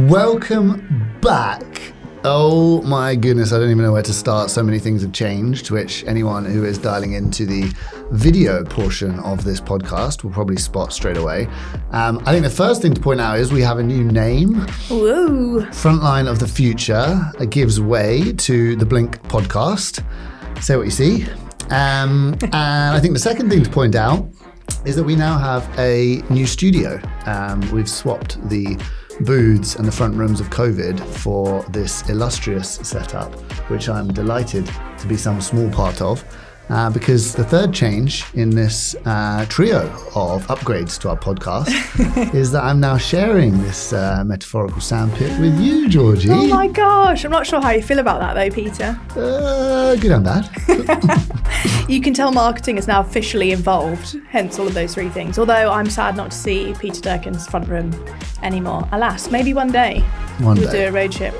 Welcome back. Oh my goodness, I don't even know where to start. So many things have changed, which anyone who is dialing into the video portion of this podcast will probably spot straight away. I think the first thing to point out is we have a new name. Whoa. Frontline of the Future gives way to the Blink podcast. Say what you see. And I think the second thing to point out is that we now have a new studio. We've swapped the booths and the front rooms of COVID for this illustrious setup, which I'm delighted to be some small part of, because the third change in this trio of upgrades to our podcast is that I'm now sharing this metaphorical sandpit with you, Georgie. Oh my gosh, I'm not sure how you feel about that though, Peter. Good and bad. You can tell marketing is now officially involved, hence all of those three things. Although I'm sad not to see Peter Durkin's front room anymore. Alas, maybe one day we'll do a road trip.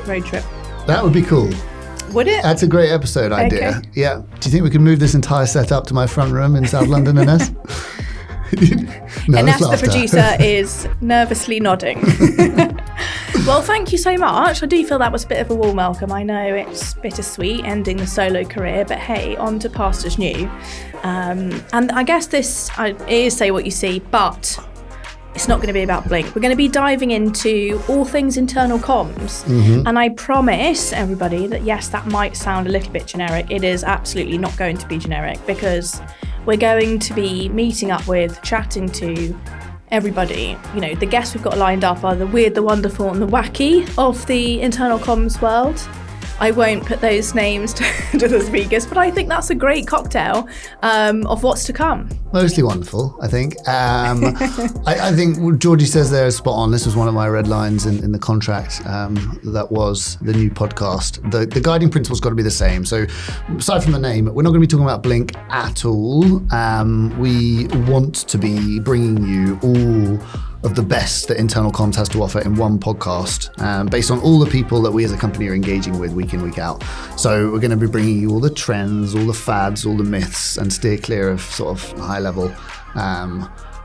That would be cool. Would it? That's a great episode idea. Okay. Yeah. Do you think we can move this entire setup to my front room in South London, Ines? No, Ines, the producer, is nervously nodding. Well, thank you so much. I do feel that was a bit of a warm welcome. I know it's bittersweet ending the solo career, but hey, on to pastures new. And I guess this is Say What You See, but it's not going to be about Blink. We're going to be diving into all things internal comms. Mm-hmm. And I promise everybody that yes, that might sound a little bit generic. It is absolutely not going to be generic, because we're going to be meeting up with, chatting to everybody. You know, the guests we've got lined up are the weird, the wonderful and the wacky of the internal comms world. I won't put those names to the speakers, but I think that's a great cocktail of what's to come. Mostly wonderful, I think. I think what Georgie says there is spot on. This was one of my red lines in the contract. That was the new podcast. The guiding principle's got to be the same. So aside from the name, we're not going to be talking about Blink at all. We want to be bringing you all of the best that internal comms has to offer in one podcast, based on all the people that we as a company are engaging with week in, week out. So we're going to be bringing you all the trends, all the fads, all the myths, and steer clear of sort of high level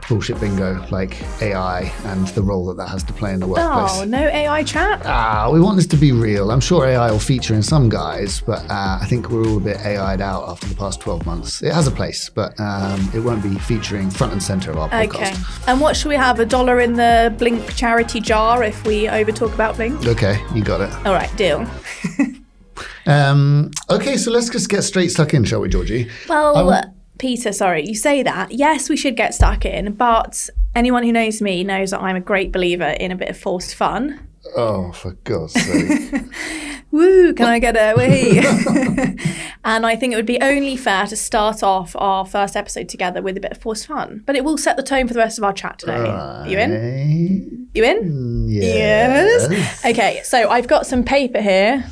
bullshit bingo like AI and the role that has to play in the workplace. Oh, no AI chat? We want this to be real. I'm sure AI will feature in some guys, but I think we're all a bit AI'd out after the past 12 months. It has a place, but it won't be featuring front and center of our podcast. Okay. And what should we have? $1 in the Blink charity jar if we over talk about Blink? Okay, you got it. All right, deal. Okay, so let's just get straight stuck in, shall we, Georgie? Well, Peter, sorry, you say that. Yes, we should get stuck in, but anyone who knows me knows that I'm a great believer in a bit of forced fun. Oh, for God's sake. Woo, can I get a wee? And I think it would be only fair to start off our first episode together with a bit of forced fun. But it will set the tone for the rest of our chat today. Right. You in? You in? Yes. Okay, so I've got some paper here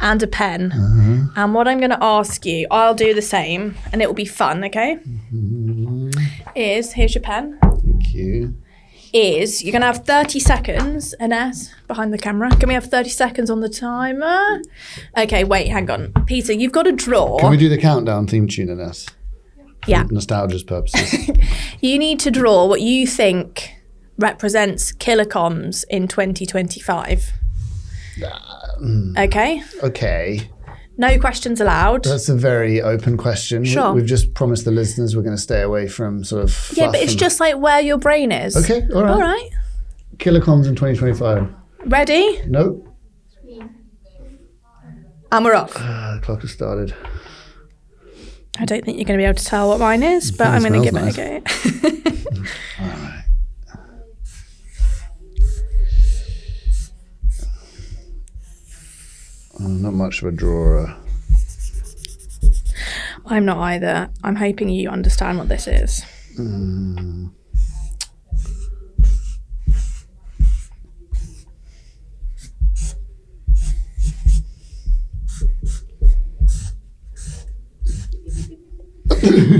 and a pen. Uh-huh. And what I'm going to ask you, I'll do the same, and it will be fun, okay? Mm-hmm. Here's your pen. Thank you. You're going to have 30 seconds, Ines, behind the camera. Can we have 30 seconds on the timer? Okay, wait, hang on. Peter, you've got to draw. Can we do the countdown theme tune, Ines? Yeah. For nostalgia's purposes. You need to draw what you think represents kilocomms in 2025. Okay? Okay. No questions allowed. That's a very open question. Sure. We've just promised the listeners we're going to stay away from sort of... Yeah, but it's just like where your brain is. Okay, all right. All right. Kilocomms in 2025. Ready? Nope. And we're off. The clock has started. I don't think you're going to be able to tell what mine is, but I'm going to give nice. it a go. All right. I'm not much of a drawer. I'm not either. I'm hoping you understand what this is.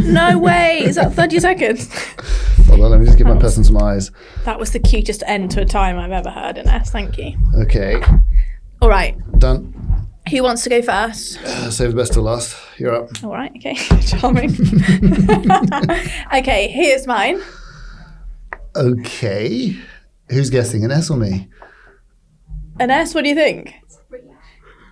No way! Is that 30 seconds? Hold on, let me just give my person some eyes. That was the cutest end to a time I've ever heard, Ines. Thank you. Okay. All right. Done. Who wants to go first? Save the best till last. You're up. All right, okay. Charming. Okay, here's mine. Okay. Who's guessing, Ines or me? Ines, what do you think?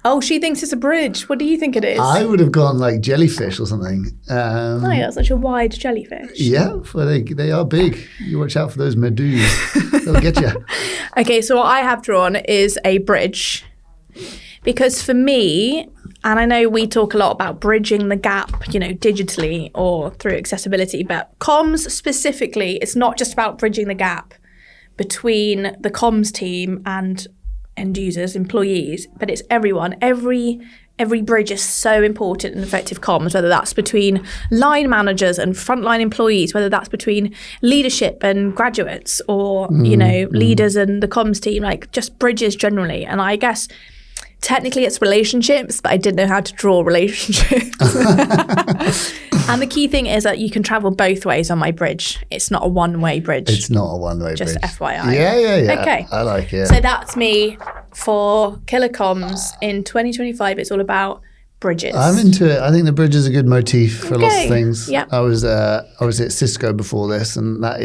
Oh, she thinks it's a bridge. What do you think it is? I would have gone like jellyfish or something. Oh, yeah, such a wide jellyfish. Yeah, well, they are big. You watch out for those meduses. They'll get you. Okay, so what I have drawn is a bridge. Because for me, and I know we talk a lot about bridging the gap, digitally or through accessibility, but comms specifically, it's not just about bridging the gap between the comms team and end users, employees, but it's everyone. Every bridge is so important in effective comms, whether that's between line managers and frontline employees, whether that's between leadership and graduates or, leaders and the comms team, like just bridges generally. And I guess technically it's relationships, but I didn't know how to draw relationships. And the key thing is that you can travel both ways on my bridge. It's not a one-way bridge. It's not a one-way bridge. Just FYI. Yeah. Okay. I like it. So that's me for Killer Comms in 2025. It's all about bridges. I'm into it. I think the bridge is a good motif for lots of things. Yep. I was at Cisco before this, and that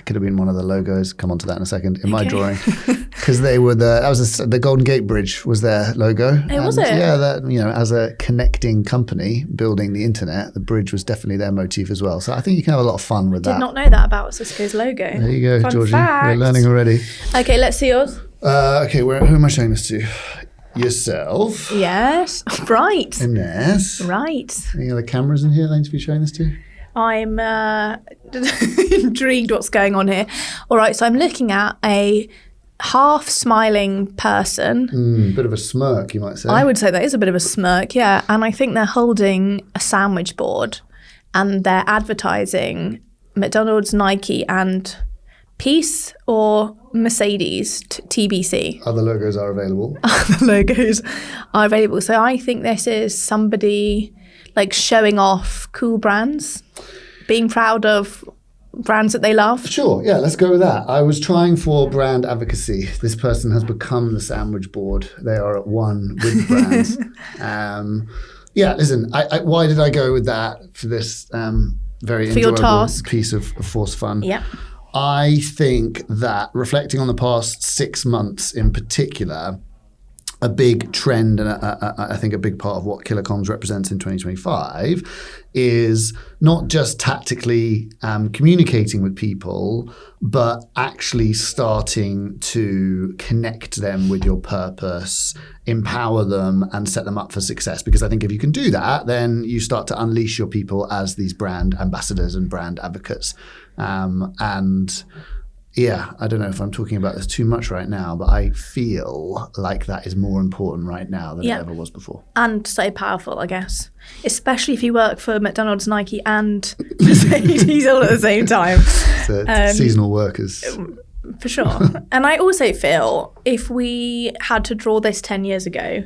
could have been one of the logos. Come on to that in a second in my drawing, because they were the Golden Gate Bridge was their logo. Was it? Yeah, that as a connecting company building the internet, the bridge was definitely their motif as well. So I think you can have a lot of fun with that. Did not know that about Cisco's logo. There you go, Fun Georgie. fact. We're learning already. Okay, let's see yours. Okay, who am I showing this to? Yourself. Yes. Right. Ines. Right. Any other cameras in here that I need to be showing this to? I'm intrigued what's going on here. All right, so I'm looking at a half smiling person. Bit of a smirk, you might say. I would say that is a bit of a smirk, yeah. And I think they're holding a sandwich board and they're advertising McDonald's, Nike, and Peace or Mercedes, TBC. Other logos are available. The logos are available. So I think this is somebody like showing off cool brands, being proud of brands that they love. Sure, yeah, let's go with that. I was trying for brand advocacy. This person has become the sandwich board. They are at one with brands. Yeah, listen, why did I go with that for this very enjoyable piece of forced fun? Yeah. I think that reflecting on the past 6 months in particular, a big trend and I think a big part of what Killer Comms represents in 2025 is not just tactically communicating with people, but actually starting to connect them with your purpose, empower them and set them up for success. Because I think if you can do that, then you start to unleash your people as these brand ambassadors and brand advocates. And yeah, I don't know if I'm talking about this too much right now, but I feel like that is more important right now than it ever was before. And so powerful, I guess. Especially if you work for McDonald's, Nike and Mercedes all at the same time. So seasonal workers. For sure. And I also feel if we had to draw this 10 years ago,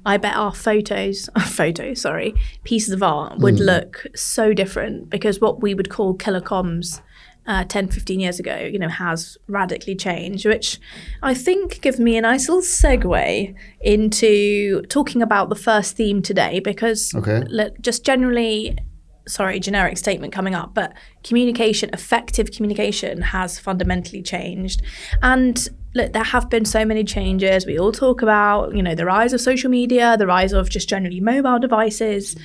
I bet our pieces of art would look so different, because what we would call Killer Comms 10, 15 years ago, has radically changed, which I think gives me a nice little segue into talking about the first theme today, because just generally, generic statement coming up, but effective communication has fundamentally changed. And look, there have been so many changes. We all talk about, the rise of social media, the rise of just generally mobile devices.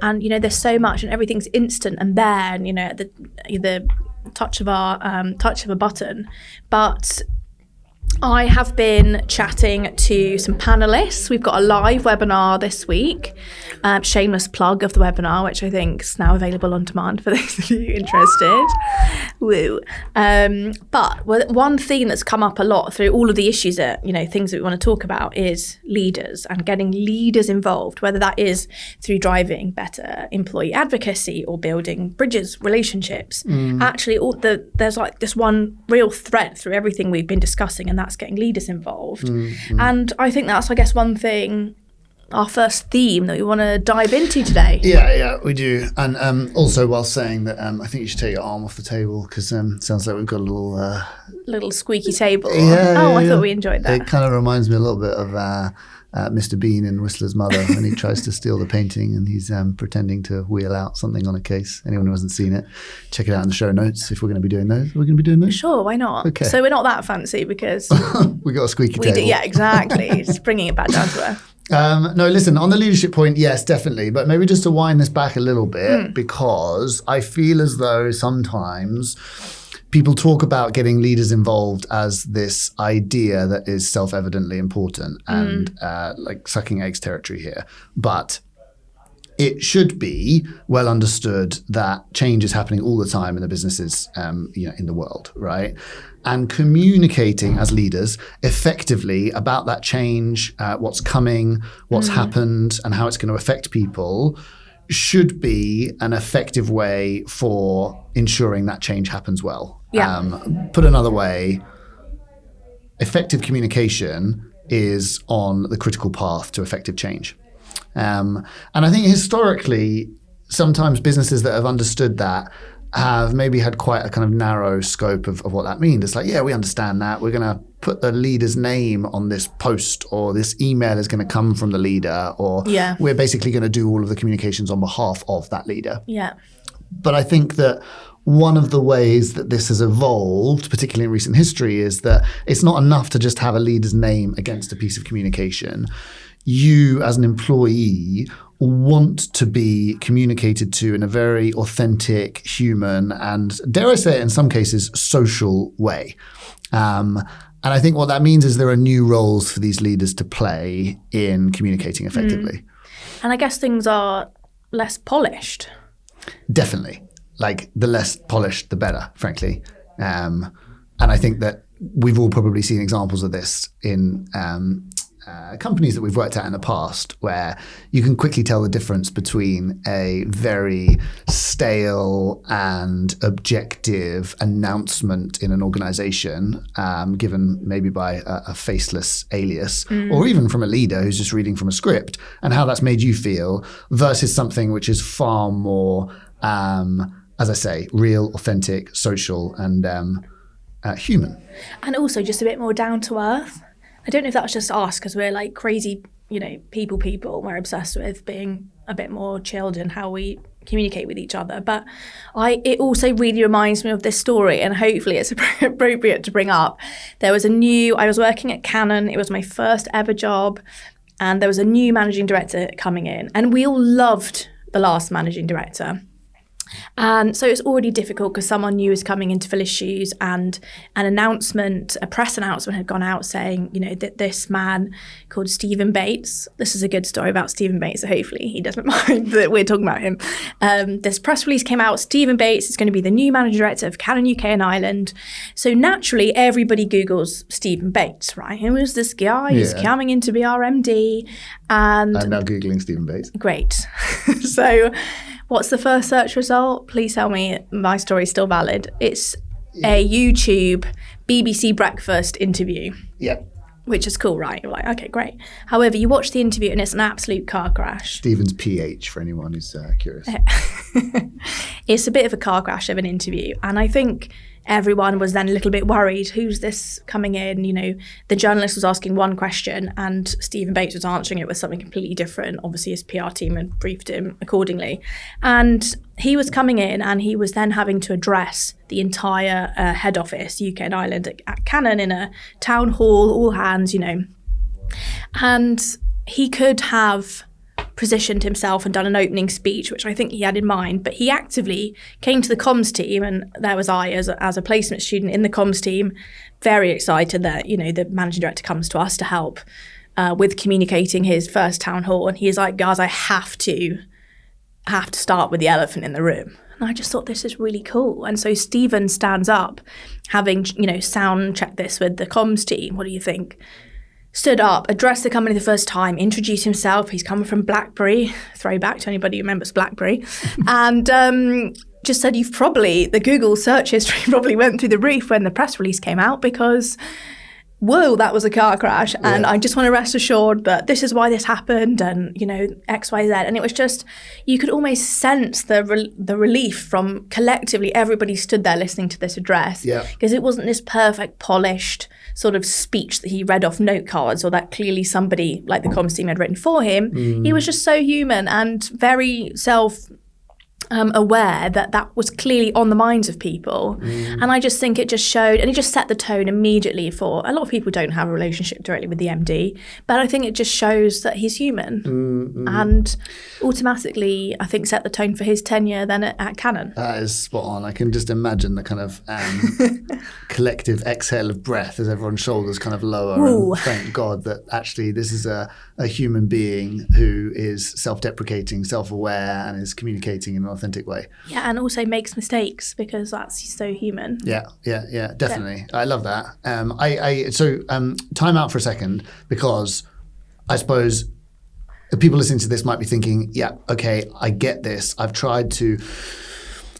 And, there's so much and everything's instant and there, and, at the touch of a button. But I have been chatting to some panelists. We've got a live webinar this week, shameless plug of the webinar, which I think is now available on demand for those of you interested. Woo. But one theme that's come up a lot through all of the issues that, things that we want to talk about is leaders and getting leaders involved, whether that is through driving better employee advocacy or building bridges, relationships. Actually, there's like this one real thread through everything we've been discussing, and that's getting leaders involved. And I think that's, I guess, one thing, our first theme that we want to dive into today. Yeah, we do. And also, while saying that, I think you should take your arm off the table, because sounds like we've got a little squeaky table. I thought we enjoyed that. It kind of reminds me a little bit of Mr. Bean in Whistler's Mother when he tries to steal the painting and he's pretending to wheel out something on a case. Anyone who hasn't seen it, check it out in the show notes if we're going to be doing those. We're going to be doing those? Sure, why not? Okay. So we're not that fancy because... we got a squeaky table. Yeah, exactly. It's bringing it back down to earth. No, listen, on the leadership point, yes, definitely. But maybe just to wind this back a little bit, because I feel as though sometimes people talk about getting leaders involved as this idea that is self-evidently important and like sucking eggs territory here. But it should be well understood that change is happening all the time in the businesses, in the world, right? And communicating as leaders effectively about that change, what's coming, what's happened, and how it's going to affect people should be an effective way for ensuring that change happens well. Yeah. Put another way, effective communication is on the critical path to effective change. And I think historically, sometimes businesses that have understood that have maybe had quite a kind of narrow scope of what that means. It's like, yeah, we understand that. We're going to put the leader's name on this post, or this email is going to come from the leader, or we're basically going to do all of the communications on behalf of that leader. Yeah. But I think that one of the ways that this has evolved, particularly in recent history, is that it's not enough to just have a leader's name against a piece of communication. You, as an employee, want to be communicated to in a very authentic, human, and, dare I say it, in some cases, social way. And I think what that means is there are new roles for these leaders to play in communicating effectively. And I guess things are less polished. Definitely. Like, the less polished, the better, frankly. And I think that we've all probably seen examples of this in companies that we've worked at in the past, where you can quickly tell the difference between a very stale and objective announcement in an organization, given maybe by a faceless alias, or even from a leader who's just reading from a script, and how that's made you feel, versus something which is far more, as I say, real, authentic, social, and human. And also just a bit more down to earth. I don't know if that's just us because we're like crazy, people. We're obsessed with being a bit more chilled in how we communicate with each other. But it also really reminds me of this story, and hopefully it's appropriate to bring up. I was working at Canon. It was my first ever job. And there was a new managing director coming in. And we all loved the last managing director. And so it's already difficult because someone new is coming in to fill his shoes, and a press announcement had gone out saying, that this man called Stephen Bates, this is a good story about Stephen Bates, so hopefully he doesn't mind that we're talking about him. This press release came out, Stephen Bates is going to be the new managing director of Canon UK and Ireland. So naturally, everybody Googles Stephen Bates, right? Who is this guy? He's coming in to be our MD. And I'm now Googling Stephen Bates. Great. So what's the first search result? Please tell me my story's still valid. It's a YouTube BBC Breakfast interview. Yep. Which is cool, right? You're like, okay, great. However, you watch the interview and it's an absolute car crash. Stephen's PH, for anyone who's curious. It's a bit of a car crash of an interview. And I think everyone was then a little bit worried. Who's this coming in? The journalist was asking one question and Stephen Bates was answering it with something completely different. Obviously, his PR team had briefed him accordingly. And he was coming in and he was then having to address the entire head office, UK and Ireland, at Canon in a town hall, all hands, And he could have positioned himself and done an opening speech, which I think he had in mind, but he actively came to the comms team, and there was I as a placement student in the comms team, very excited that, the managing director comes to us to help with communicating his first town hall. And he's like, guys, I have to start with the elephant in the room. And I just thought, this is really cool. And so Stephen stands up, having, sound checked this with the comms team. What do you think? Stood up, addressed the company the first time, introduced himself. He's coming from BlackBerry, throwback to anybody who remembers BlackBerry, and just said the Google search history probably went through the roof when the press release came out because, whoa, that was a car crash. And I just want to rest assured that this is why this happened and, X, Y, Z. And it was just, you could almost sense the relief from collectively everybody stood there listening to this address because it wasn't this perfect, polished sort of speech that he read off note cards, or that clearly somebody like the comms team had written for him. He was just so human and very aware that was clearly on the minds of people. And I just think it just showed, and it just set the tone immediately for, a lot of people don't have a relationship directly with the MD, but I think it just shows that he's human. And automatically, I think, set the tone for his tenure then at Canon. That is spot on. I can just imagine the kind of collective exhale of breath as everyone's shoulders kind of lower. Ooh. And thank God that actually this is a human being who is self-deprecating, self-aware, and is communicating in an authentic way. Yeah, and also makes mistakes, because that's so human. Yeah, definitely. I love that. So time out for a second, because I suppose people listening to this might be thinking, yeah, okay, I get this. I've tried to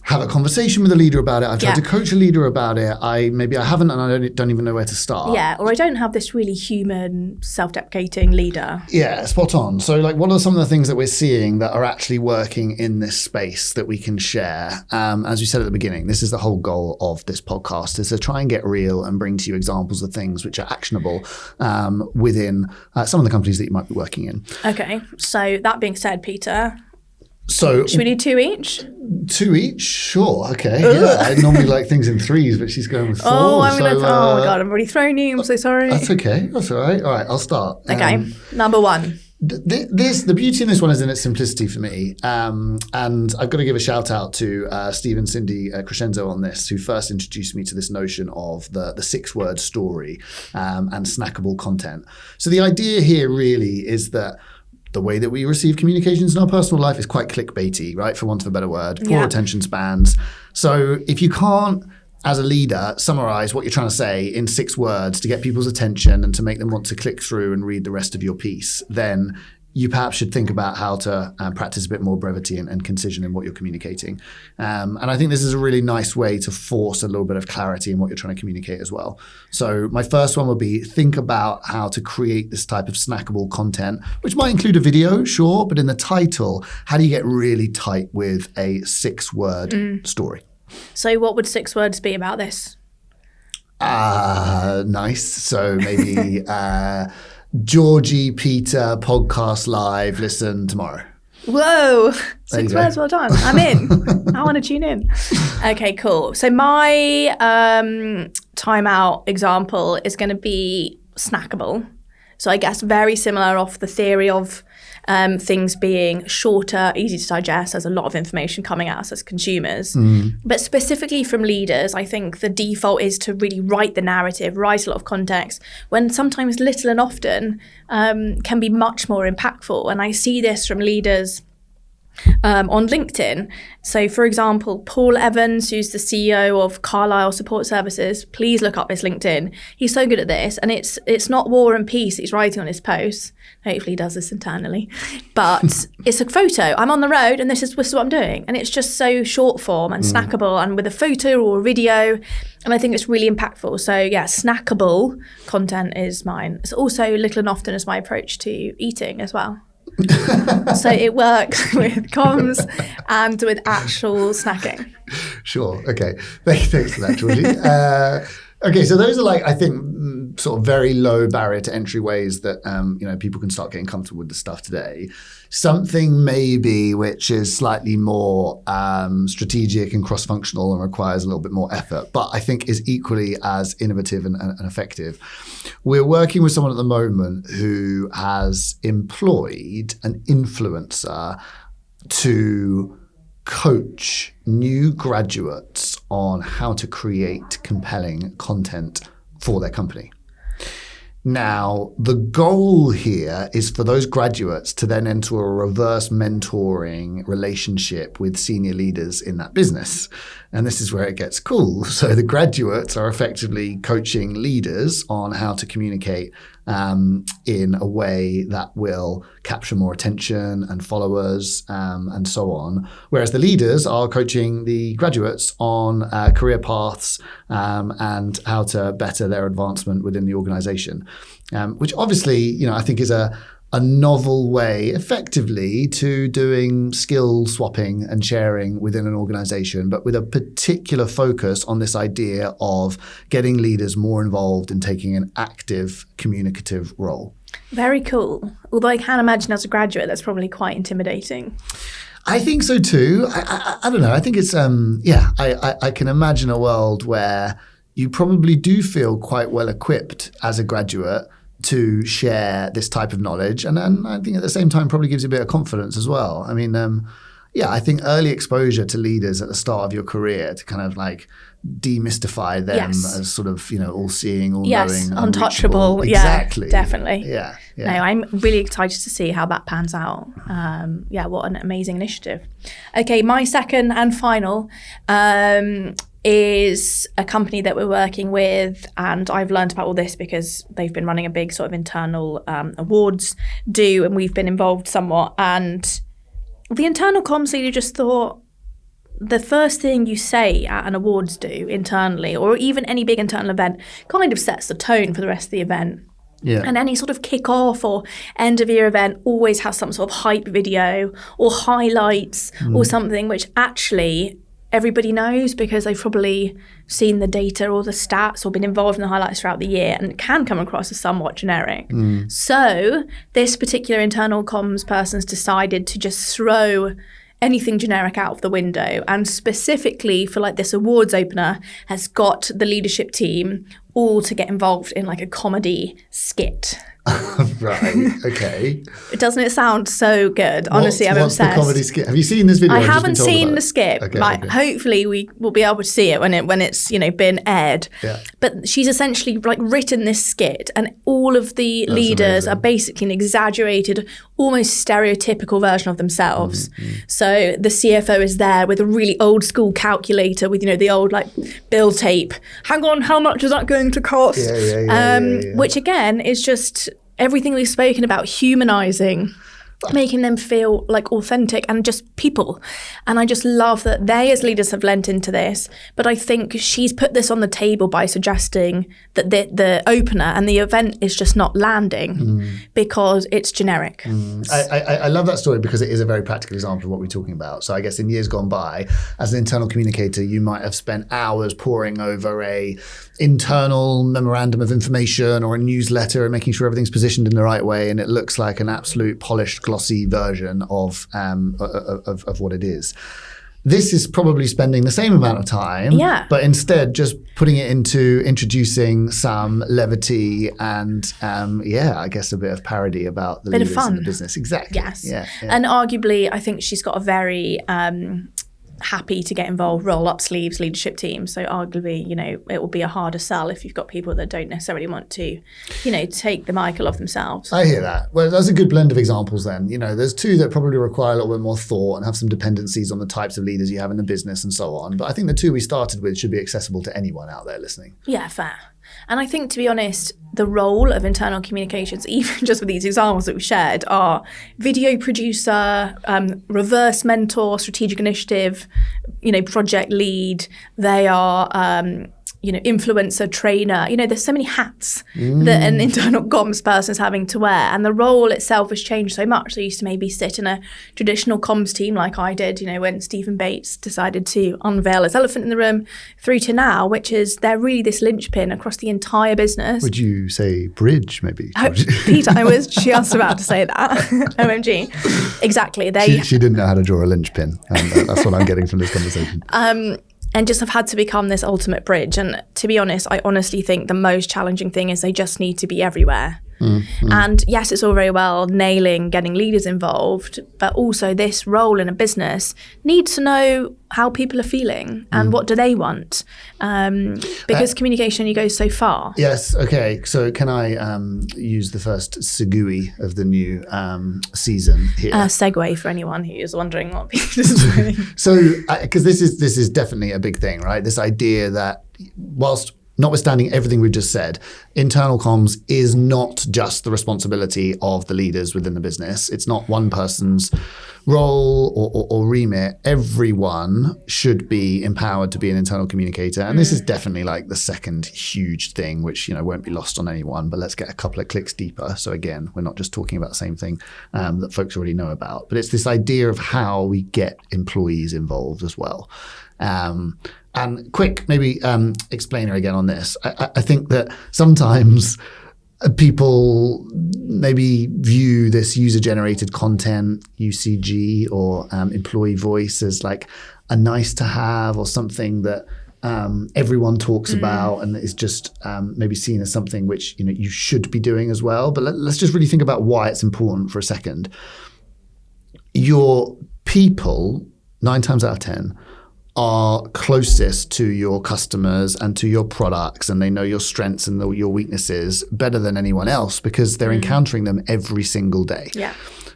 have a conversation with a leader about it. I've tried to coach a leader about it. Maybe I haven't, and I don't even know where to start. Yeah, or I don't have this really human, self-deprecating leader. Yeah, spot on. So what are some of the things that we're seeing that are actually working in this space that we can share? As you said at the beginning, this is the whole goal of this podcast, is to try and get real and bring to you examples of things which are actionable within some of the companies that you might be working in. Okay, so that being said, Peter, so should we do 2 each? 2 each? Sure, okay. Yeah, I normally like things in 3s, but she's going with 4. Oh, oh my God, I'm already thrown you. I'm so sorry. That's okay. That's all right. All right, I'll start. Okay, number 1. The beauty in this one is in its simplicity for me. And I've got to give a shout out to Steve and Cindy Crescenzo on this, who first introduced me to this notion of the 6-word story and snackable content. So the idea here really is that the way that we receive communications in our personal life is quite clickbaity, right? For want of a better word, poor attention spans. So if you can't, as a leader, summarize what you're trying to say in 6 words to get people's attention and to make them want to click through and read the rest of your piece, then you perhaps should think about how to practice a bit more brevity and concision in what you're communicating. And I think this is a really nice way to force a little bit of clarity in what you're trying to communicate as well. So my first one would be, think about how to create this type of snackable content, which might include a video, sure, but in the title, how do you get really tight with a 6-word story? So what would 6 words be about this? Nice. So maybe... Georgie, Peter, podcast live, listen tomorrow. Whoa, 6 words, well done. I'm in. I want to tune in. Okay, cool. So my timeout example is going to be snackable. So I guess very similar off the theory of things being shorter, easy to digest. There's a lot of information coming at us as consumers. But specifically from leaders, I think the default is to really write the narrative, write a lot of context, when sometimes little and often can be much more impactful. And I see this from leaders on LinkedIn. So for example, Paul Evans, who's the CEO of Carlisle Support Services, please look up his LinkedIn. He's so good at this, and it's not War and Peace he's writing on his posts. Hopefully he does this internally. But it's a photo. I'm on the road and this is what I'm doing. And it's just so short form and snackable, and with a photo or a video. And I think it's really impactful. So yeah, snackable content is mine. It's also little and often is my approach to eating as well. So it works with comms and with actual snacking. Sure. Okay. Thanks for that, Georgie. Okay, so those are I think, sort of very low barrier to entry ways that people can start getting comfortable with the stuff today. Something maybe which is slightly more strategic and cross-functional and requires a little bit more effort, but I think is equally as innovative and effective. We're working with someone at the moment who has employed an influencer to coach new graduates on how to create compelling content for their company. Now, the goal here is for those graduates to then enter a reverse mentoring relationship with senior leaders in that business. And this is where it gets cool. So the graduates are effectively coaching leaders on how to communicate in a way that will capture more attention and followers and so on. Whereas the leaders are coaching the graduates on career paths and how to better their advancement within the organization, which obviously, I think is a a novel way, effectively, to doing skill swapping and sharing within an organization, but with a particular focus on this idea of getting leaders more involved in taking an active communicative role. Very cool. Although I can imagine as a graduate, that's probably quite intimidating. I think so too. I don't know. I think it's, I can imagine a world where you probably do feel quite well equipped as a graduate to share this type of knowledge. And then I think at the same time probably gives you a bit of confidence as well. I mean, I think early exposure to leaders at the start of your career to kind of like demystify them as sort of, all-seeing, all-knowing, untouchable. Exactly. Yeah, definitely. Yeah. No, I'm really excited to see how that pans out. What an amazing initiative. Okay, my second and final is a company that we're working with, and I've learned about all this because they've been running a big sort of internal awards do, and we've been involved somewhat. And the internal comms leader just thought, the first thing you say at an awards do internally, or even any big internal event, kind of sets the tone for the rest of the event. Yeah. And any sort of kick-off or end-of-year event always has some sort of hype video or highlights or something which actually everybody knows because they've probably seen the data or the stats or been involved in the highlights throughout the year, and it can come across as somewhat generic. So this particular internal comms person's decided to just throw anything generic out of the window, and specifically for like this awards opener has got the leadership team all to get involved in like a comedy skit. Right, okay. Doesn't it sound so good? Honestly, I'm what's obsessed. The comedy skit? Have you seen this video? I haven't seen the skit. Okay. Hopefully we will be able to see it when it's been aired. Yeah. But she's essentially like written this skit, and all of the leaders are basically an exaggerated, almost stereotypical version of themselves. So the CFO is there with a really old school calculator with the old like bill tape. Hang on, how much is that going to cost? Which again is just everything we've spoken about, humanizing, making them feel like authentic and just people. And I just love that they as leaders have lent into this. But I think she's put this on the table by suggesting that the opener and the event is just not landing because it's generic. I love that story because it is a very practical example of what we're talking about. So I guess in years gone by, as an internal communicator, you might have spent hours poring over a internal memorandum of information or a newsletter and making sure everything's positioned in the right way and it looks like an absolute polished, glossy version of what it is. This is probably spending the same amount of time, but instead just putting it into introducing some levity and, I guess a bit of parody about the bit leaders of fun in the business. Exactly. Yes. Yeah. And arguably, I think she's got a very happy to get involved, roll up sleeves leadership team. So arguably, it will be a harder sell if you've got people that don't necessarily want to, take the Michael of themselves. I hear that. Well, that's a good blend of examples then. There's two that probably require a little bit more thought and have some dependencies on the types of leaders you have in the business and so on. But I think the two we started with should be accessible to anyone out there listening. Yeah, fair. And I think, to be honest, the role of internal communications, even just with these examples that we shared, are video producer, reverse mentor, strategic initiative, project lead. They are, influencer, trainer. There's so many hats that an internal comms person is having to wear. And the role itself has changed so much. They used to maybe sit in a traditional comms team like I did, when Stephen Bates decided to unveil his elephant in the room, through to now, which is they're really this linchpin across the entire business. Would you say bridge, maybe? Peter, I was just about to say that. OMG. Exactly. She didn't know how to draw a linchpin. And that's what I'm getting from this conversation. And just have had to become this ultimate bridge. And to be honest, I honestly think the most challenging thing is they just need to be everywhere. And yes, it's all very well nailing getting leaders involved, but also this role in a business needs to know how people are feeling and what do they want, because communication only goes so far. Yes, okay. So can I use the first segue of the new season here? Segue for anyone who is wondering what Peter's doing. So, because this is definitely a big thing, right? This idea that whilst notwithstanding everything we've just said, internal comms is not just the responsibility of the leaders within the business. It's not one person's role or remit, everyone should be empowered to be an internal communicator. And this is definitely like the second huge thing, which, won't be lost on anyone, but let's get a couple of clicks deeper. So again, we're not just talking about the same thing that folks already know about, but it's this idea of how we get employees involved as well. And quick, maybe explainer again on this. I think that sometimes people maybe view this user-generated content, UCG, or employee voice as like a nice to have or something that everyone talks about and is just maybe seen as something which you should be doing as well. But let's just really think about why it's important for a second. Your people, 9 times out of 10, are closest to your customers and to your products, and they know your strengths and your weaknesses better than anyone else because they're encountering them every single day. Yeah.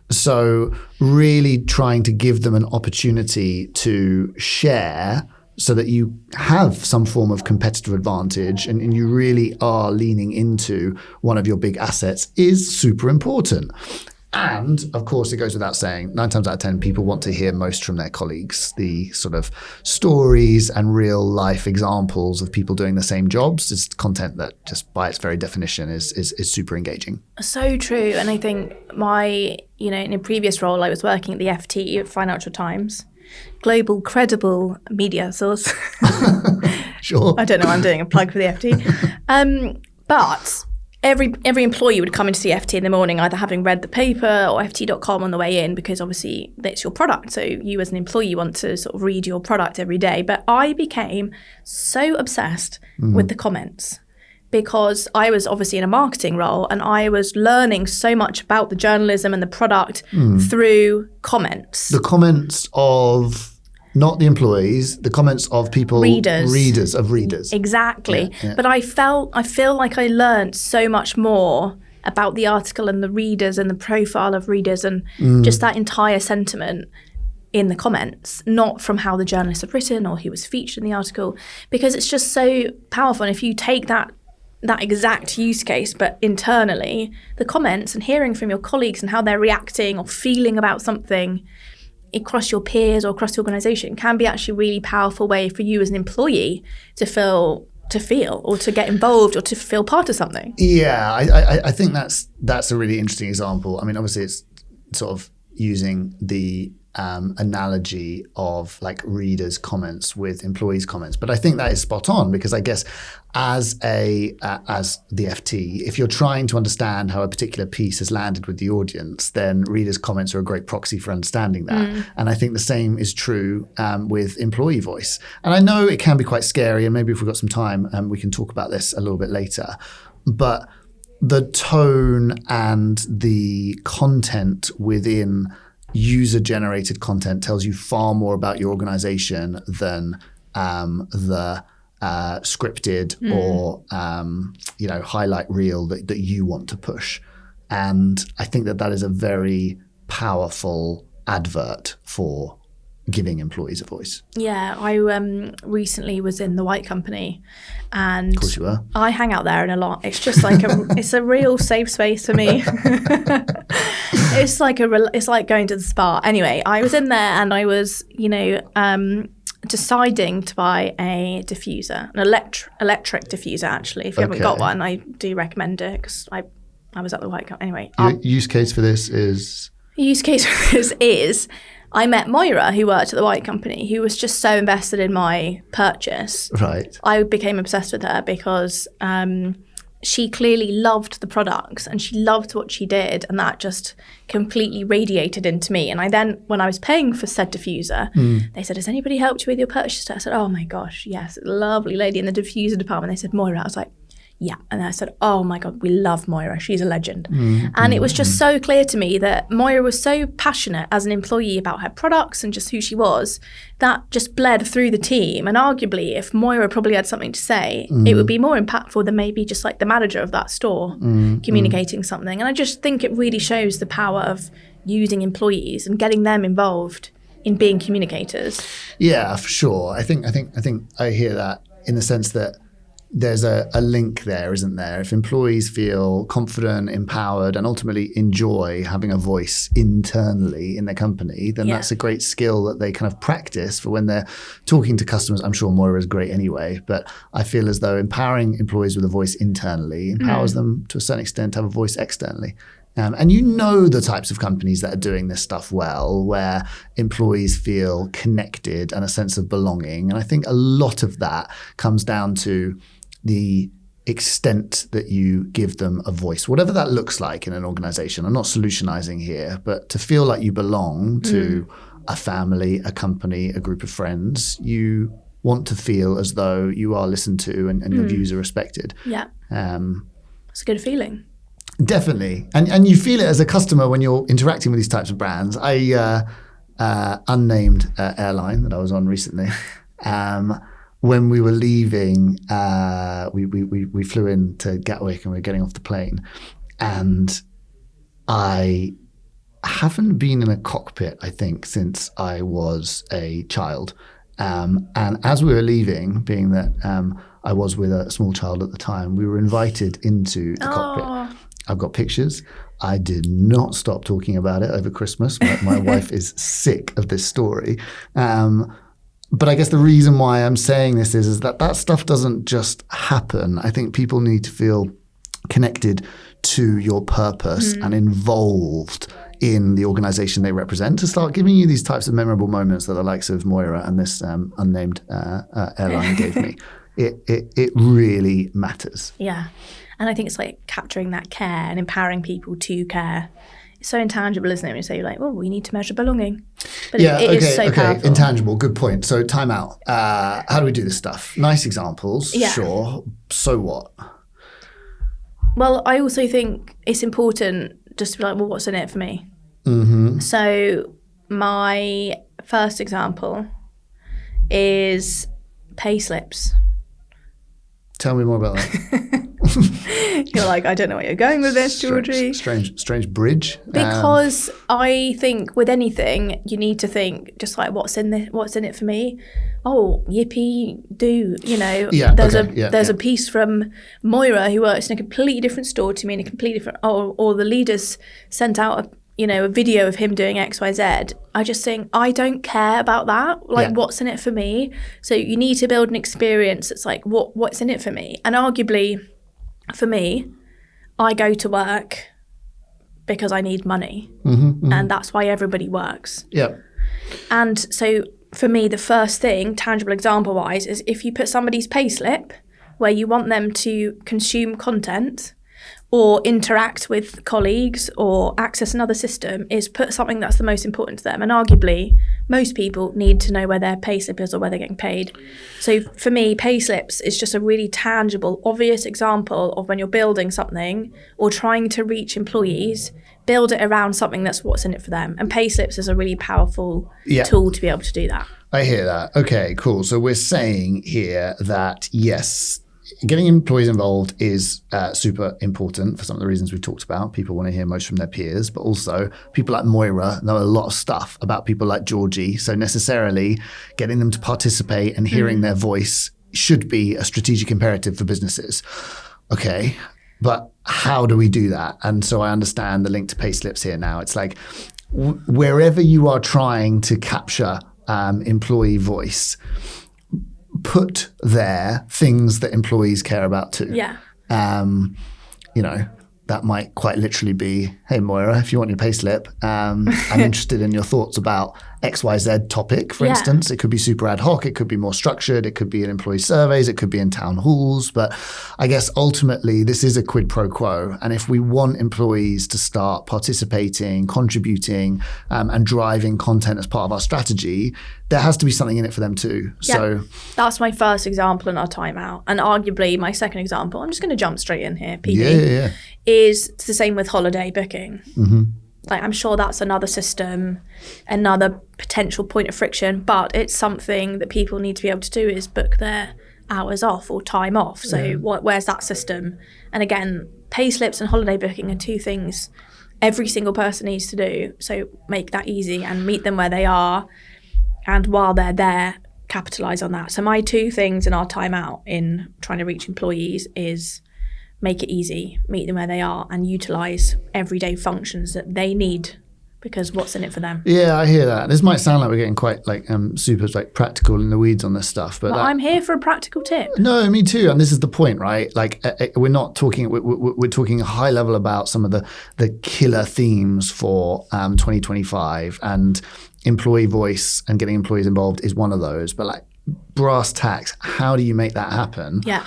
So really trying to give them an opportunity to share so that you have some form of competitive advantage and you really are leaning into one of your big assets is super important. And of course, it goes without saying, 9 times out of 10, people want to hear most from their colleagues. The sort of stories and real life examples of people doing the same jobs is content that just by its very definition is super engaging. So true. And I think in a previous role, I was working at the FT, Financial Times, global credible media source. Sure. I don't know, I'm doing a plug for the FT. But every employee would come into the FT in the morning, either having read the paper or ft.com on the way in, because obviously that's your product. So you as an employee want to sort of read your product every day. But I became so obsessed with the comments because I was obviously in a marketing role and I was learning so much about the journalism and the product through comments. The comments of not the employees, the comments of people, readers of readers. Exactly. Yeah. But I feel like I learned so much more about the article and the readers and the profile of readers and just that entire sentiment in the comments, not from how the journalist had written or who was featured in the article, because it's just so powerful. And if you take that exact use case, but internally, the comments and hearing from your colleagues and how they're reacting or feeling about something across your peers or across the organisation can be actually a really powerful way for you as an employee to feel or to get involved or to feel part of something. Yeah, I think that's a really interesting example. I mean, obviously it's sort of using the analogy of like readers' comments with employees' comments, but I think that is spot on because I guess as the FT, if you're trying to understand how a particular piece has landed with the audience, then readers' comments are a great proxy for understanding that. And I think the same is true with employee voice. And I know it can be quite scary, and maybe if we've got some time, we can talk about this a little bit later. But the tone and the content within user-generated content tells you far more about your organization than the scripted or highlight reel that you want to push. And I think that is a very powerful advert for giving employees a voice. Yeah, I recently was in the White Company, and of course you were. I hang out there a lot. It's just like it's a real safe space for me. It's like going to the spa. Anyway, I was in there and I was deciding to buy a diffuser, an electric diffuser. Actually, if you haven't got one, I do recommend it because I was at the White Company. Anyway, your use case for this is. I met Moira, who worked at the White Company, who was just so invested in my purchase. Right. I became obsessed with her because she clearly loved the products and she loved what she did, and that just completely radiated into me. And I then, when I was paying for said diffuser, they said, has anybody helped you with your purchase? I said, oh my gosh, yes, lovely lady in the diffuser department. They said, Moira. I was like, yeah. And I said, oh my God, we love Moira. She's a legend. And it was just so clear to me that Moira was so passionate as an employee about her products and just who she was, that just bled through the team. And arguably, if Moira probably had something to say, it would be more impactful than maybe just like the manager of that store communicating something. And I just think it really shows the power of using employees and getting them involved in being communicators. Yeah, for sure. I think I hear that in the sense that there's a link there, isn't there? If employees feel confident, empowered, and ultimately enjoy having a voice internally in their company, then that's a great skill that they kind of practice for when they're talking to customers. I'm sure Moira is great anyway, but I feel as though empowering employees with a voice internally empowers them to a certain extent to have a voice externally. And you know the types of companies that are doing this stuff well, where employees feel connected and a sense of belonging. And I think a lot of that comes down to the extent that you give them a voice, whatever that looks like in an organization. I'm not solutionizing here, but to feel like you belong to a family, a company, a group of friends, you want to feel as though you are listened to and your views are respected. Yeah. It's a good feeling. Definitely. And you feel it as a customer when you're interacting with these types of brands. Unnamed airline that I was on recently, when we were leaving, we flew into Gatwick and we were getting off the plane. And I haven't been in a cockpit, I think, since I was a child. And as we were leaving, being that I was with a small child at the time, we were invited into the cockpit. I've got pictures. I did not stop talking about it over Christmas. My wife is sick of this story. But I guess the reason why I'm saying this is that stuff doesn't just happen. I think people need to feel connected to your purpose and involved in the organization they represent to start giving you these types of memorable moments that the likes of Moira and this unnamed airline gave me. It really matters. Yeah. And I think it's like capturing that care and empowering people to care. It's so intangible, isn't it? When you say, like, well, we need to measure belonging. But it is so powerful. Intangible, good point. So time out. How do we do this stuff? Nice examples, sure. So what? Well, I also think it's important just to be like, well, what's in it for me? So my first example is pay slips. Tell me more about that. You're like, I don't know where you're going with this, Georgie. Strange bridge. Because I think with anything, you need to think just like, what's in it for me? Oh, yippee do, there's a piece from Moira who works in a completely different store to me in a completely different, or the leaders sent out a video of him doing XYZ. I just think, I don't care about that. Like, what's in it for me? So you need to build an experience that's like, what's in it for me? And arguably, for me, I go to work because I need money. And that's why everybody works. Yeah. And so for me, the first thing, tangible example-wise, is if you put somebody's payslip where you want them to consume content or interact with colleagues or access another system, is put something that's the most important to them. And arguably, most people need to know where their payslip is or where they're getting paid. So for me, payslips is just a really tangible, obvious example of when you're building something or trying to reach employees, build it around something that's what's in it for them. And payslips is a really powerful tool to be able to do that. I hear that. Okay, cool. So we're saying here that, yes, getting employees involved is super important for some of the reasons we talked about. People want to hear most from their peers, but also people like Moira know a lot of stuff about people like Georgie. So necessarily getting them to participate and hearing their voice should be a strategic imperative for businesses. Okay, but how do we do that? And so I understand the link to payslips here now. It's like wherever you are trying to capture employee voice, put there things that employees care about too. Yeah. That might quite literally be, hey, Moira, if you want your payslip, I'm interested in your thoughts about XYZ topic, for instance. It could be super ad hoc. It could be more structured. It could be in employee surveys. It could be in town halls. But I guess ultimately this is a quid pro quo. And if we want employees to start participating, contributing, and driving content as part of our strategy, there has to be something in it for them too. Yeah. So that's my first example in our timeout. And arguably my second example, I'm just going to jump straight in here, PB, is the same with holiday booking. Like, I'm sure that's another system, another potential point of friction, but it's something that people need to be able to do is book their hours off or time off. So where's that system? And again, pay slips and holiday booking are two things every single person needs to do. So make that easy and meet them where they are. And while they're there, capitalise on that. So my 2 things in our time out in trying to reach employees is make it easy, meet them where they are, and utilise everyday functions that they need, because what's in it for them? Yeah, I hear that. This might sound like we're getting quite super practical in the weeds on this stuff, but I'm here for a practical tip. No, me too. And this is the point, right? We're not talking. We're talking high level about some of the killer themes for 2025, and employee voice and getting employees involved is one of those. But brass tacks, how do you make that happen? Yeah.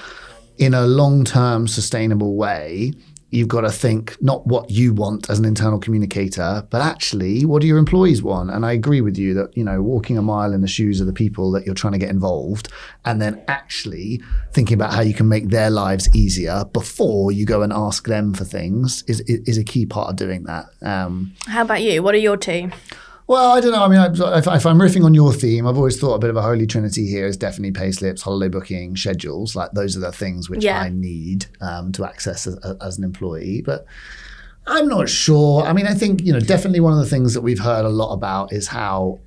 In a long-term, sustainable way? You've got to think not what you want as an internal communicator, but actually what do your employees want? And I agree with you that, walking a mile in the shoes of the people that you're trying to get involved, and then actually thinking about how you can make their lives easier before you go and ask them for things is a key part of doing that. How about you? What are your 2? Well, I don't know. I mean, if I'm riffing on your theme, I've always thought a bit of a holy trinity here is definitely pay slips, holiday booking, schedules. Those are the things which I need to access as an employee. But I'm not sure. I mean, I think, definitely one of the things that we've heard a lot about is how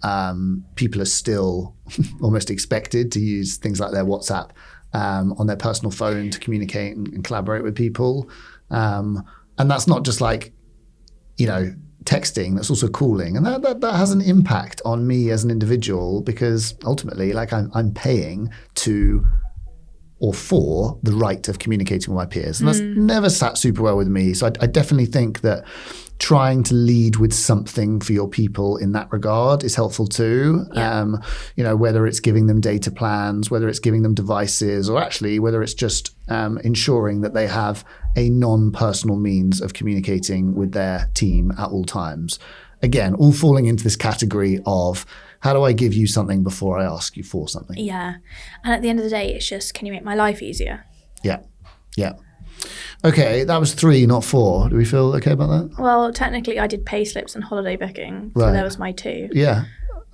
people are still almost expected to use things like their WhatsApp on their personal phone to communicate and collaborate with people. And that's not just texting, that's also calling, and that has an impact on me as an individual, because ultimately I'm paying to or for the right of communicating with my peers, and that's never sat super well with me. So I definitely think that trying to lead with something for your people in that regard is helpful too. Whether it's giving them data plans, whether it's giving them devices, or actually whether it's just ensuring that they have a non-personal means of communicating with their team at all times. Again, all falling into this category of how do I give you something before I ask you for something? Yeah. And at the end of the day, it's just, can you make my life easier? Yeah. Okay, that was 3, not 4. Do we feel okay about that? Well, technically I did pay slips and holiday booking, so that was my 2. Yeah.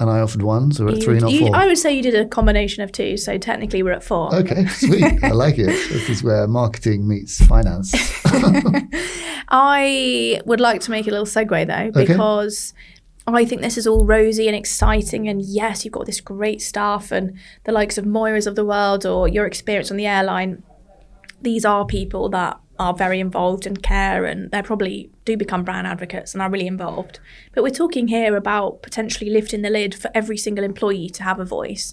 And I offered 1, so we're at 3, not 4. I would say you did a combination of 2, so technically we're at 4. Okay, sweet. I like it. This is where marketing meets finance. I would like to make a little segue though, because I think this is all rosy and exciting, and yes, you've got this great staff and the likes of Moira's of the world, or your experience on the airline. These are people that are very involved and care, and they probably do become brand advocates and are really involved. But we're talking here about potentially lifting the lid for every single employee to have a voice.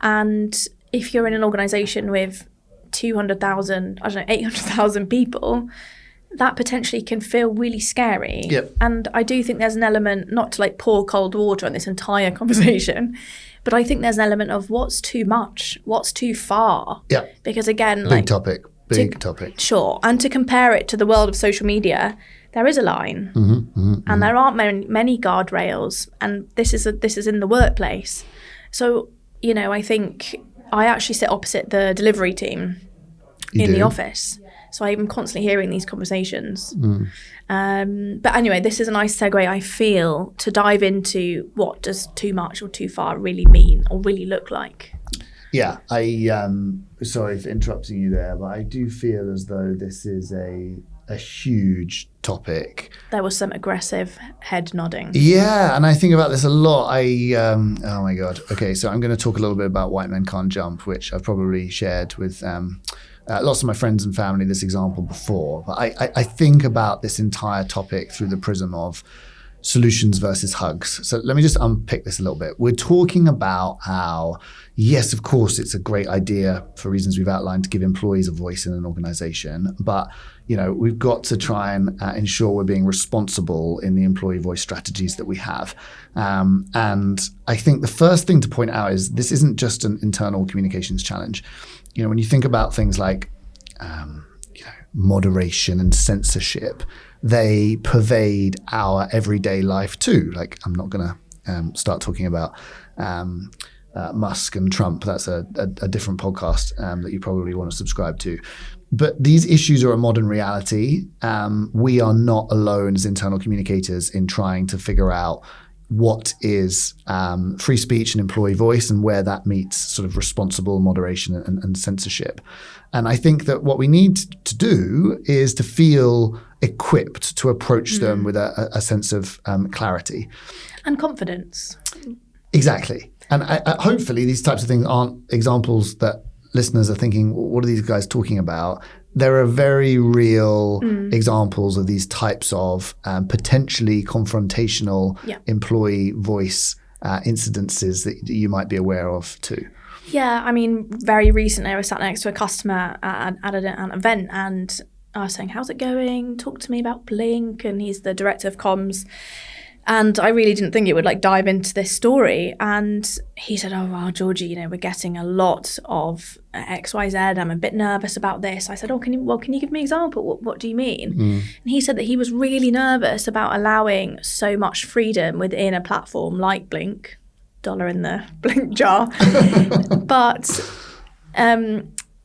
And if you're in an organisation with 200,000, 800,000 people, that potentially can feel really scary. Yep. And I do think there's an element, not to pour cold water on this entire conversation, but I think there's an element of what's too much, what's too far. Yeah. Because again, big topic. Sure. And to compare it to the world of social media, there is a line, and there aren't many guardrails, and this is in the workplace. So, I think I actually sit opposite the delivery team in the office. So I'm constantly hearing these conversations. But anyway, this is a nice segue, I feel, to dive into what does too much or too far really mean or really look like. Yeah, sorry for interrupting you there, but I do feel as though this is a huge topic. There was some aggressive head nodding. Yeah, and I think about this a lot. Oh my God. Okay, so I'm going to talk a little bit about White Men Can't Jump, which I've probably shared with lots of my friends and family, this example before. But I think about this entire topic through the prism of solutions versus hugs. So let me just unpick this a little bit. We're talking about how, yes, of course, it's a great idea for reasons we've outlined to give employees a voice in an organization. But, we've got to try and ensure we're being responsible in the employee voice strategies that we have. And I think the first thing to point out is this isn't just an internal communications challenge. When you think about things like moderation and censorship, they pervade our everyday life too. Like, I'm not going to start talking about Musk and Trump. That's a different podcast that you probably want to subscribe to. But these issues are a modern reality. We are not alone as internal communicators in trying to figure out what is free speech and employee voice and where that meets sort of responsible moderation and censorship. And I think that what we need to do is to feel equipped to approach them with a sense of clarity. And confidence. Exactly. And hopefully these types of things aren't examples that listeners are thinking, what are these guys talking about? There are very real examples of these types of potentially confrontational employee voice incidences that you might be aware of too. Yeah, I mean, very recently I was sat next to a customer at an event, and I was saying, how's it going? Talk to me about Blink. And he's the director of comms. And I really didn't think it would like dive into this story. And he said, oh, well, Georgie, we're getting a lot of XYZ. I'm a bit nervous about this. I said, can you give me an example? What do you mean? And he said that he was really nervous about allowing so much freedom within a platform like Blink, dollar in the Blink jar. But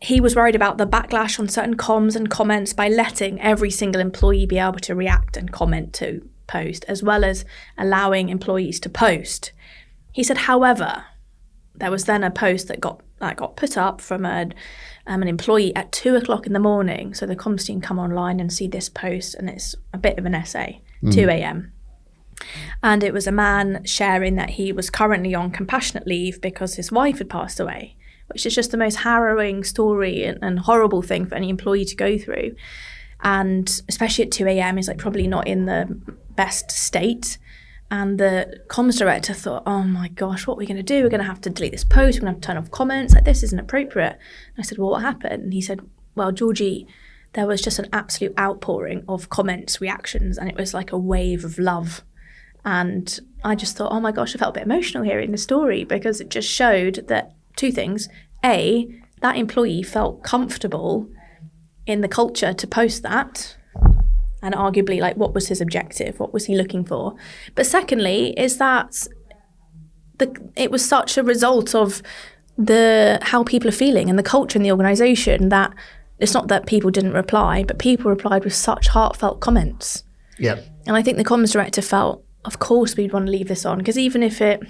he was worried about the backlash on certain comms and comments by letting every single employee be able to react and comment to post, as well as allowing employees to post. He said, however, there was then a post that got put up from an employee at 2:00 in the morning. So the comms team come online and see this post, and it's a bit of an essay, 2 a.m. And it was a man sharing that he was currently on compassionate leave because his wife had passed away, which is just the most harrowing story and horrible thing for any employee to go through. And especially at 2 a.m. he's like probably not in the best state. And the comms director thought, oh my gosh, what are we going to do? We're going to have to delete this post. We're going to have to turn off comments. Like, this isn't appropriate. And I said, well, what happened? And he said, well, Georgie, there was just an absolute outpouring of comments, reactions, and it was like a wave of love. And I just thought, oh my gosh, I felt a bit emotional hearing the story, because it just showed that two things. A, that employee felt comfortable in the culture to post that, and arguably, like, what was his objective? What was he looking for? But secondly, is that it was such a result of how people are feeling and the culture in the organisation, that it's not that people didn't reply, but people replied with such heartfelt comments. Yeah. And I think the comms director felt, of course we'd want to leave this on, because even if it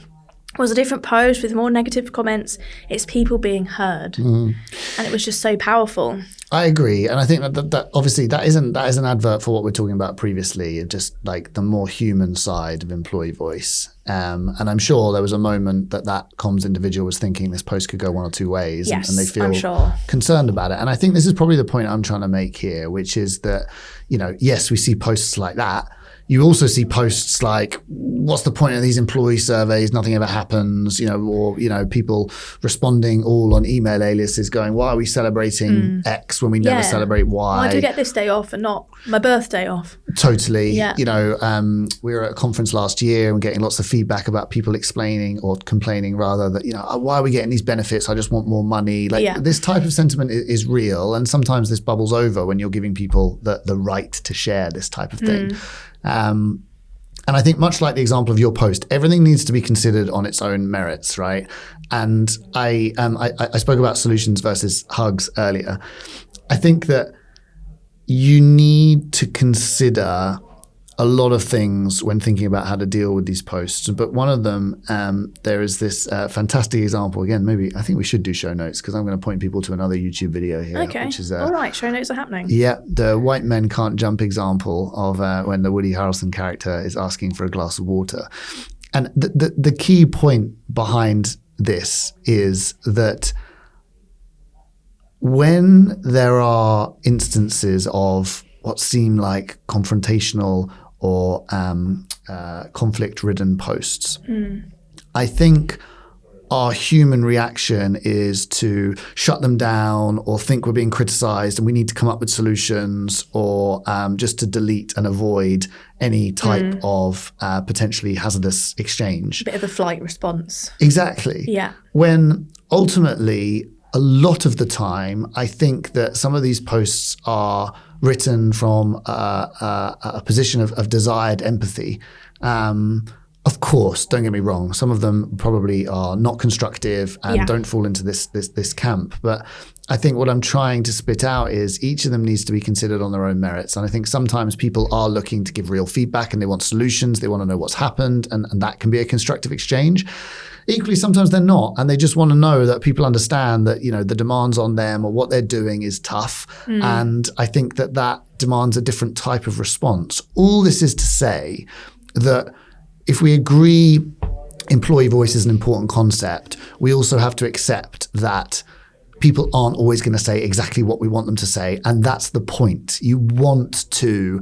was a different post with more negative comments, it's people being heard. And it was just so powerful. I agree. And I think that obviously that is an advert for what we're talking about previously, just like the more human side of employee voice. And I'm sure there was a moment that comms individual was thinking this post could go one or two ways, yes, and they feel I'm sure. concerned about it. And I think this is probably the point I'm trying to make here, which is that, yes, we see posts like that. You also see posts like, what's the point of these employee surveys? Nothing ever happens, or, people responding all on email aliases going, why are we celebrating X when we never celebrate Y? Why do we get this day off and not my birthday off? Totally. Yeah. We were at a conference last year and getting lots of feedback about people explaining or complaining rather that, why are we getting these benefits? I just want more money. This type of sentiment is real. And sometimes this bubbles over when you're giving people the right to share this type of thing. And I think much like the example of your post, everything needs to be considered on its own merits, right? And I spoke about solutions versus hugs earlier. I think that you need to consider a lot of things when thinking about how to deal with these posts. But one of them, there is this fantastic example. Again, maybe I think we should do show notes, because I'm going to point people to another YouTube video here. Okay. Which is, all right, show notes are happening. Yeah, the white men can't jump example of when the Woody Harrelson character is asking for a glass of water. And the key point behind this is that when there are instances of what seem like confrontational or conflict-ridden posts, I think our human reaction is to shut them down or think we're being criticized and we need to come up with solutions, or just to delete and avoid any type of potentially hazardous exchange. A bit of a flight response. Exactly. Yeah. When ultimately, a lot of the time, I think that some of these posts are written from a position of desired empathy. Of course, don't get me wrong, some of them probably are not constructive and don't fall into this camp. But I think what I'm trying to spit out is each of them needs to be considered on their own merits. And I think sometimes people are looking to give real feedback and they want solutions, they want to know what's happened, and that can be a constructive exchange. Equally, sometimes they're not, and they just want to know that people understand that, the demands on them or what they're doing is tough. And I think that demands a different type of response. All this is to say that if we agree employee voice is an important concept, we also have to accept that people aren't always going to say exactly what we want them to say. And that's the point. You want to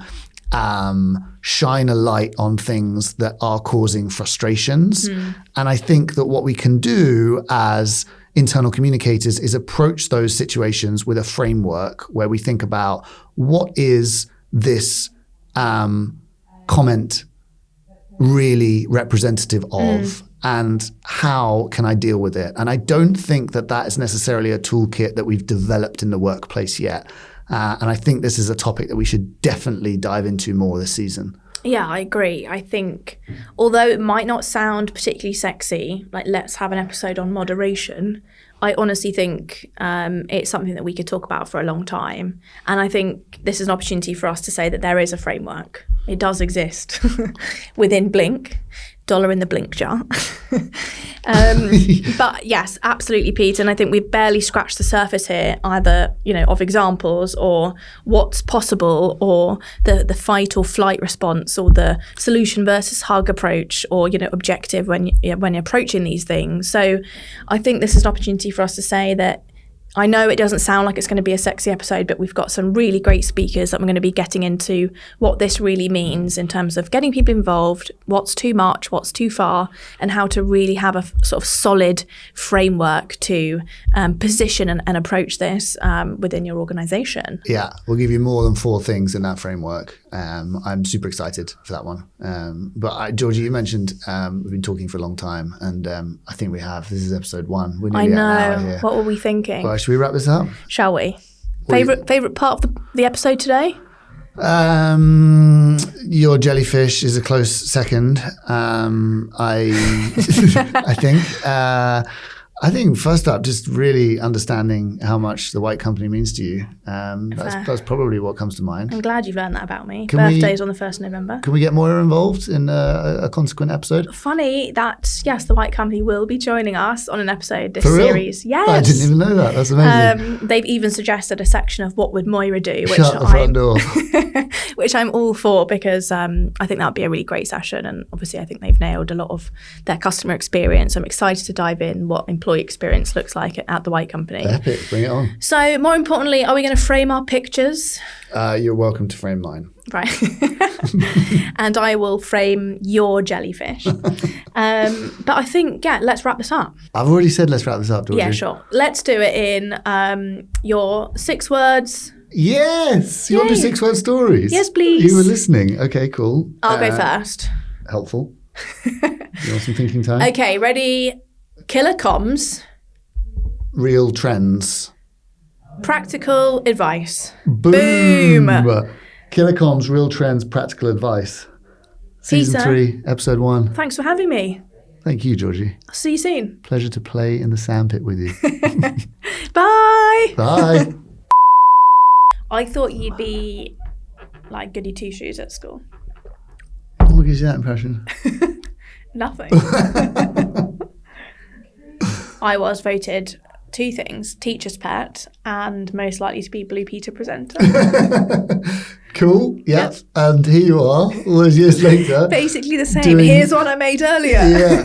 shine a light on things that are causing frustrations. And I think that what we can do as internal communicators is approach those situations with a framework where we think about what is this comment really representative of, and how can I deal with it? And I don't think that that is necessarily a toolkit that we've developed in the workplace yet. And I think this is a topic that we should definitely dive into more this season. Yeah, I agree. I think, although it might not sound particularly sexy, like let's have an episode on moderation, I honestly think it's something that we could talk about for a long time. And I think this is an opportunity for us to say that there is a framework. It does exist within Blink, dollar in the Blink jar. But yes, absolutely, Pete. And I think we've barely scratched the surface here, either, of examples or what's possible, or the fight or flight response, or the solution versus hug approach, or, objective when you're approaching these things. So I think this is an opportunity for us to say that I know it doesn't sound like it's going to be a sexy episode, but we've got some really great speakers that we're going to be getting into what this really means in terms of getting people involved, what's too much, what's too far, and how to really have a sort of solid framework to position and approach this within your organisation. Yeah, we'll give you more than 4 things in that framework. I'm super excited for that one. But Georgie, you mentioned we've been talking for a long time, and I think we have. This is episode 1. We're nearly at an hour here. What were we thinking? Well, should we wrap this up? Shall we? Favorite part of the episode today? Your jellyfish is a close second. I think first up, just really understanding how much the White Company means to you. That's probably what comes to mind. I'm glad you've learned that about me. Birthday's on the 1st of November. Can we get more involved in a consequent episode? Funny that, yes, the White Company will be joining us on an episode this For real? series. Yes. I didn't even know that. That's amazing. They've even suggested a section of what would Moira do, Shut the front door. which I'm all for, because I think that would be a really great session. And obviously I think they've nailed a lot of their customer experience. I'm excited to dive in what employee experience looks like at the White Company. Epic, bring it on. So more importantly, are we going to frame our pictures? You're welcome to frame mine. Right. And I will frame your jellyfish. But I think, let's wrap this up. I've already said let's wrap this up, Georgie. Yeah, sure. Let's do it in your 6 words. Yes! You want to do 6-word stories? Yes, please. You were listening. Okay, cool. I'll go first. Helpful. You want some thinking time? Okay, ready? Killer comms. Real trends. Practical advice. Boom! Killer comms, real trends, practical advice. Season Peter, 3, episode 1. Thanks for having me. Thank you, Georgie. I'll see you soon. Pleasure to play in the sandpit with you. Bye! Bye! I thought you'd be like goody two-shoes at school. What gives you that impression? Nothing. I was voted 2 things: teacher's pet and most likely to be Blue Peter presenter. Cool. Yep. And here you are, all those years later. Basically the same. Here's one I made earlier. Yeah.